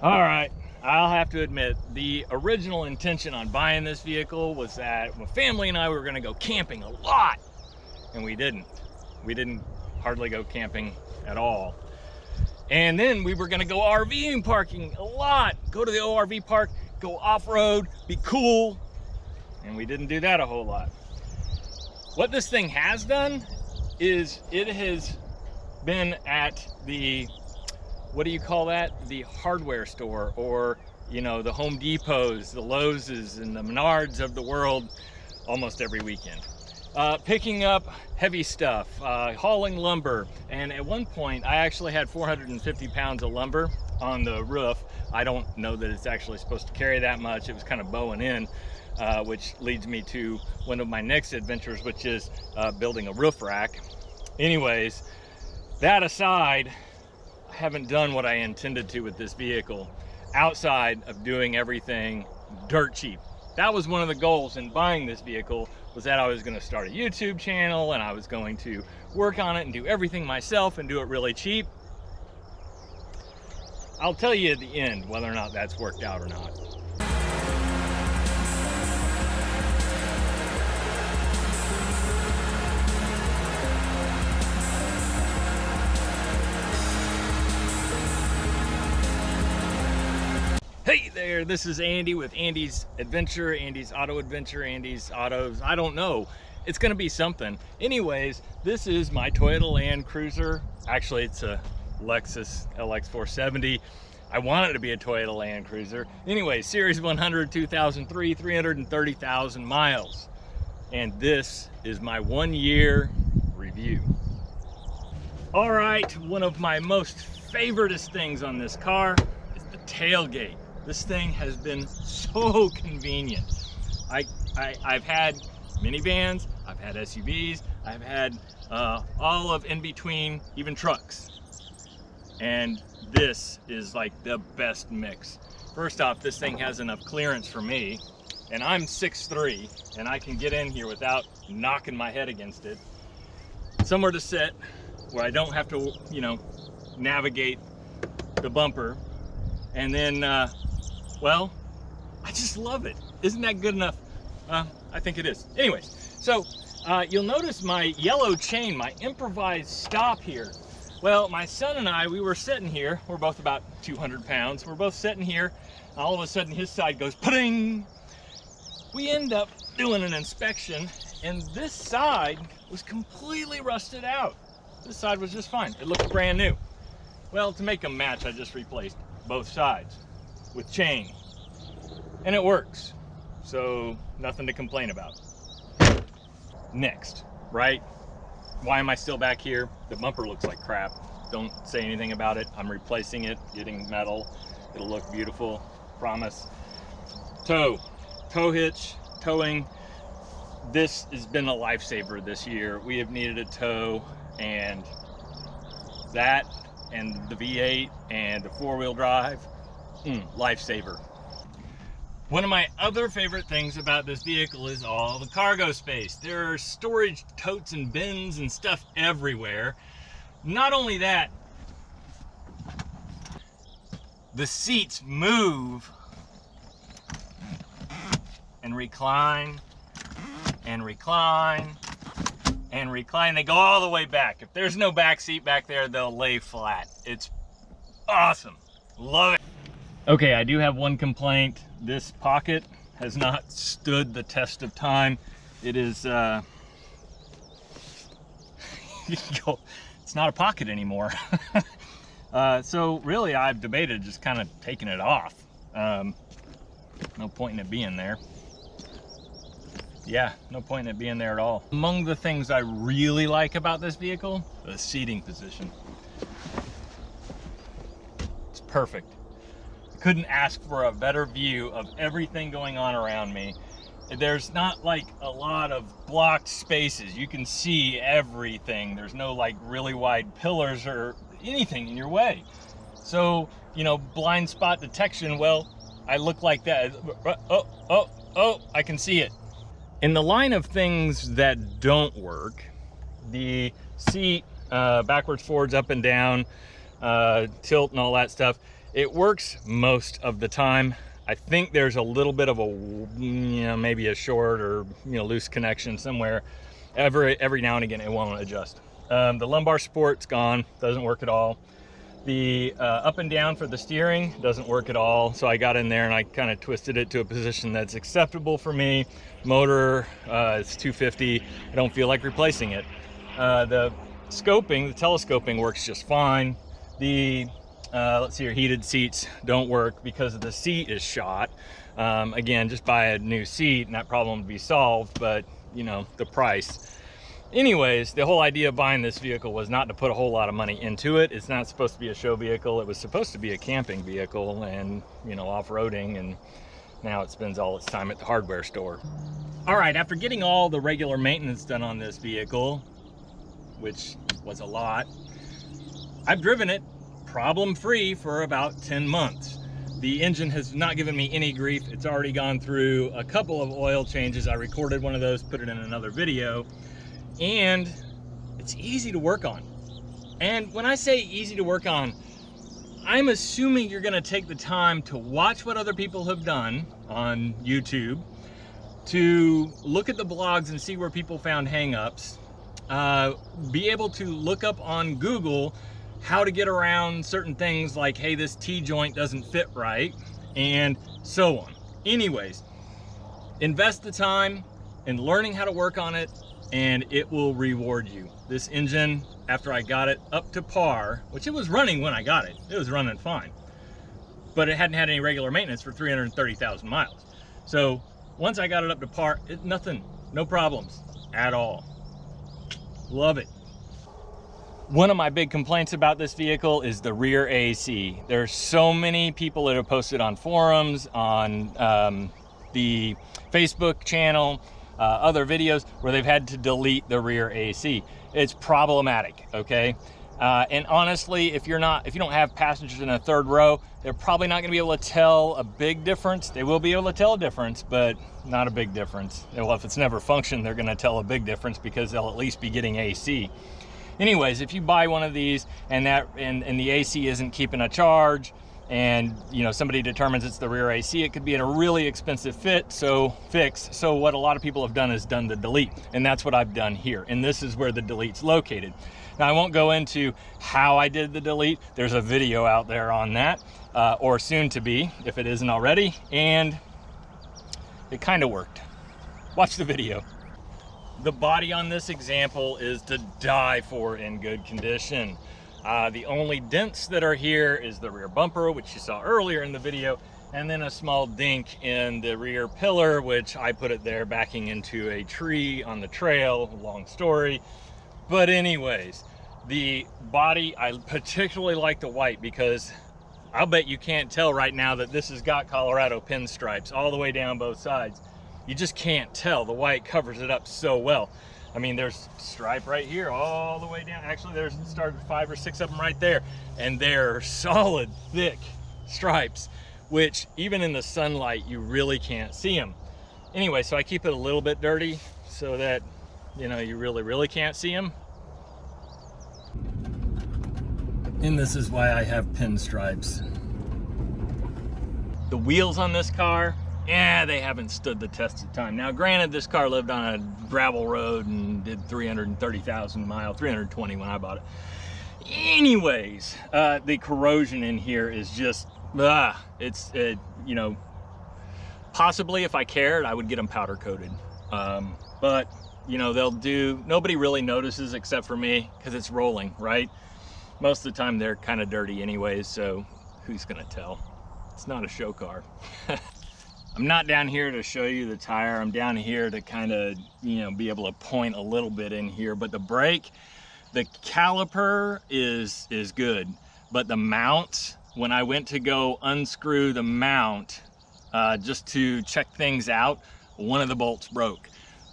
All right, I'll have to admit, the original intention on buying this vehicle was that my family and I were gonna go camping a lot, and we didn't. We didn't hardly go camping at all. And then we were gonna go RVing parking a lot, go to the ORV park, go off-road, be cool, and we didn't do that a whole lot. What this thing has done is it has been at the, what do you call that? The hardware store, or, you know, the Home Depots, the Lowe's, and the Menards of the world almost every weekend. Picking up heavy stuff, hauling lumber, and at one point I actually had 450 pounds of lumber on the roof. I don't know that it's actually supposed to carry that much. It was kind of bowing in, which leads me to one of my next adventures, which is building a roof rack. Anyways, that aside, I haven't done what I intended to with this vehicle outside of doing everything dirt cheap. That was one of the goals in buying this vehicle, was that I was going to start a YouTube channel and I was going to work on it and do everything myself and do it really cheap. I'll tell you at the end whether or not that's worked out or not. Hey there, this is Andy with Andy's Adventure, Andy's Auto Adventure, Andy's Autos, I don't know. It's gonna be something. Anyways, this is my Toyota Landcruiser. Actually, it's a Lexus LX470. I want it to be a Toyota Landcruiser. Anyway, Series 100, 2003, 330,000 miles. And this is my 1 year review. All right, one of my most favoriteest things on this car is the tailgate. This thing has been so convenient. I've had minivans, I've had SUVs, I've had all of in between, even trucks. And this is like the best mix. First off, this thing has enough clearance for me, and I'm 6'3", and I can get in here without knocking my head against it. Somewhere to sit where I don't have to, you know, navigate the bumper. And then, well, I just love it. Isn't that good enough? I think it is. Anyways, so you'll notice my yellow chain, my improvised stop here. Well, my son and I, we were sitting here. We're both about 200 pounds. We're both sitting here. All of a sudden, his side goes pa-ding. We end up doing an inspection, and this side was completely rusted out. This side was just fine. It looked brand new. Well, to make them match, I just replaced both sides with chain, and it works. So nothing to complain about. Next, right? Why am I still back here? The bumper looks like crap. Don't say anything about it. I'm replacing it, getting metal. It'll look beautiful, promise. Tow hitch, towing. This has been a lifesaver this year. We have needed a tow, and that and the V8 and the 4-wheel drive, lifesaver. One of my other favorite things about this vehicle is all the cargo space. There are storage totes and bins and stuff everywhere. Not only that, the seats move and recline and recline and recline. They go all the way back. If there's no back seat back there, they'll lay flat. It's awesome. Love it. Okay, I do have one complaint. This pocket has not stood the test of time. It is, it's not a pocket anymore. So really I've debated just kind of taking it off. No point in it being there. Yeah, no point in it being there at all. Among the things I really like about this vehicle, the seating position. It's perfect. Couldn't ask for a better view of everything going on around me. There's not like a lot of blocked spaces. You can see everything. There's no like really wide pillars or anything in your way. So, you know, blind spot detection, well, I look like that. Oh, I can see it. In the line of things that don't work, the seat, backwards, forwards, up and down, tilt and all that stuff, It works most of the time. I think there's a little bit of a, maybe a short or loose connection somewhere. Every now and again it won't adjust. The lumbar support's gone, doesn't work at all. The up and down for the steering doesn't work at all. So I got in there and I kind of twisted it to a position that's acceptable for me. Motor, it's 250. I don't feel like replacing it. The scoping, the telescoping works just fine. The let's see, your heated seats don't work because the seat is shot. Again, just buy a new seat and that problem would be solved, but the price. Anyways, the whole idea of buying this vehicle was not to put a whole lot of money into it. It's not supposed to be a show vehicle. It was supposed to be a camping vehicle and, off-roading, and now it spends all its time at the hardware store. All right, after getting all the regular maintenance done on this vehicle, which was a lot, I've driven it problem-free for about 10 months. The engine has not given me any grief. It's already gone through a couple of oil changes. I recorded one of those, put it in another video, and it's easy to work on. And when I say easy to work on, I'm assuming you're gonna take the time to watch what other people have done on YouTube, to look at the blogs and see where people found hangups, be able to look up on Google how to get around certain things like, hey, this T-joint doesn't fit right, and so on. Anyways, invest the time in learning how to work on it, and it will reward you. This engine, after I got it up to par, which it was running when I got it, it was running fine, but it hadn't had any regular maintenance for 330,000 miles. So once I got it up to par, nothing, no problems at all. Love it. One of my big complaints about this vehicle is the rear AC. There's so many people that have posted on forums, on the Facebook channel, other videos where they've had to delete the rear AC. It's problematic, okay? And honestly, if you don't have passengers in a third row, they're probably not gonna be able to tell a big difference. They will be able to tell a difference, but not a big difference. Well, if it's never functioned, they're gonna tell a big difference because they'll at least be getting AC. Anyways, if you buy one of these and the AC isn't keeping a charge, and somebody determines it's the rear AC, it could be in a really expensive fix. So what a lot of people have done is done the delete, and that's what I've done here. And this is where the delete's located. Now, I won't go into how I did the delete. There's a video out there on that, or soon to be, if it isn't already, and it kind of worked. Watch the video. The body on this example is to die for in good condition. The only dents that are here is the rear bumper, which you saw earlier in the video, and then a small dink in the rear pillar, which I put it there backing into a tree on the trail. Long story. But anyways, the body, I particularly like the white because I'll bet you can't tell right now that this has got Colorado pinstripes all the way down both sides. You just can't tell. The white covers it up so well. I mean, there's stripe right here all the way down. Actually, there's started 5 or 6 of them right there, and they're solid, thick stripes, which even in the sunlight, you really can't see them. Anyway, so I keep it a little bit dirty so that, you really can't see them. And this is why I have pinstripes. The wheels on this car, they haven't stood the test of time. Now, granted, this car lived on a gravel road and did 330,000 miles, 320 when I bought it. Anyways, the corrosion in here is just, possibly if I cared, I would get them powder coated. But, nobody really notices except for me because it's rolling, right? Most of the time they're kind of dirty anyways, so who's gonna tell? It's not a show car. I'm not down here to show you the tire. I'm down here to kind of, be able to point a little bit in here. But the brake, the caliper is good. But the mount, when I went to go unscrew the mount, just to check things out, one of the bolts broke.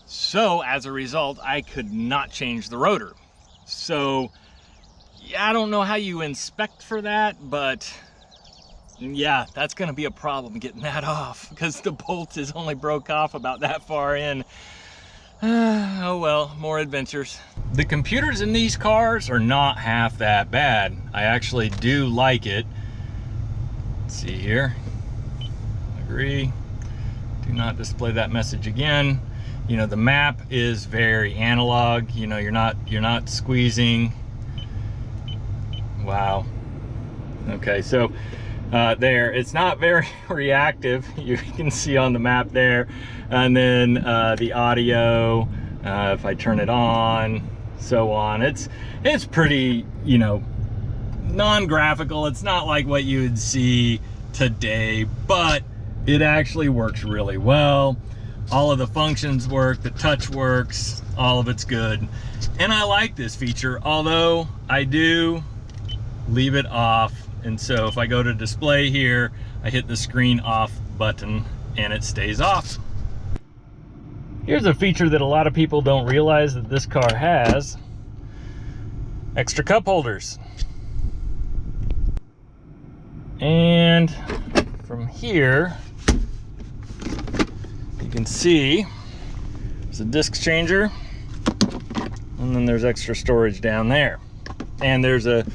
So as a result, I could not change the rotor. So yeah, I don't know how you inspect for that, but yeah, that's gonna be a problem getting that off because the bolt is only broke off about that far in. Oh well, more adventures. The computers in these cars are not half that bad. I actually do like it. Let's see here. Agree. Do not display that message again. You know, the map is very analog. You know, you're not squeezing. Wow. Okay, so there, it's not very reactive. You can see on the map there. And then the audio, if I turn it on, so on. It's pretty, you know, non-graphical. It's not like what you would see today, but it actually works really well. All of the functions work, the touch works, all of it's good. And I like this feature, although I do leave it off. And so if I go to display here, I hit the screen off button and it stays off. Here's a feature that a lot of people don't realize that this car has: extra cup holders. And from here, you can see there's a disc changer, and then there's extra storage down there. And there's a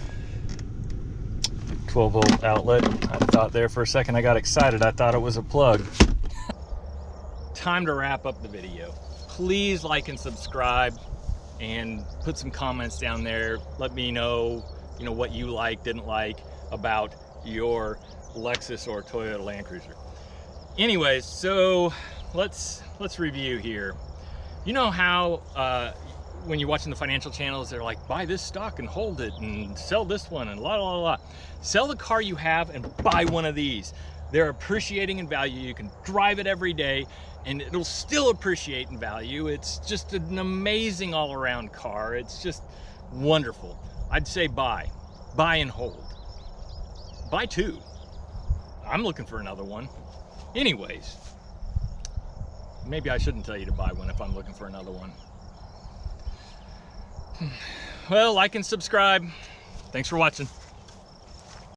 12-volt outlet. I thought there for a second, I got excited. I thought it was a plug. Time to wrap up the video. Please like and subscribe and put some comments down there. Let me know, you know, what you like, didn't like about your Lexus or Toyota Landcruiser. Anyways, so let's review here. You know how when you're watching the financial channels, they're like, buy this stock and hold it and sell this one and la la la. Sell the car you have and buy one of these. They're appreciating in value. You can drive it every day and it'll still appreciate in value. It's just an amazing all-around car. It's just wonderful. I'd say buy and hold. Buy two. I'm looking for another one. Anyways, maybe I shouldn't tell you to buy one if I'm looking for another one. Well, like and subscribe. Thanks for watching.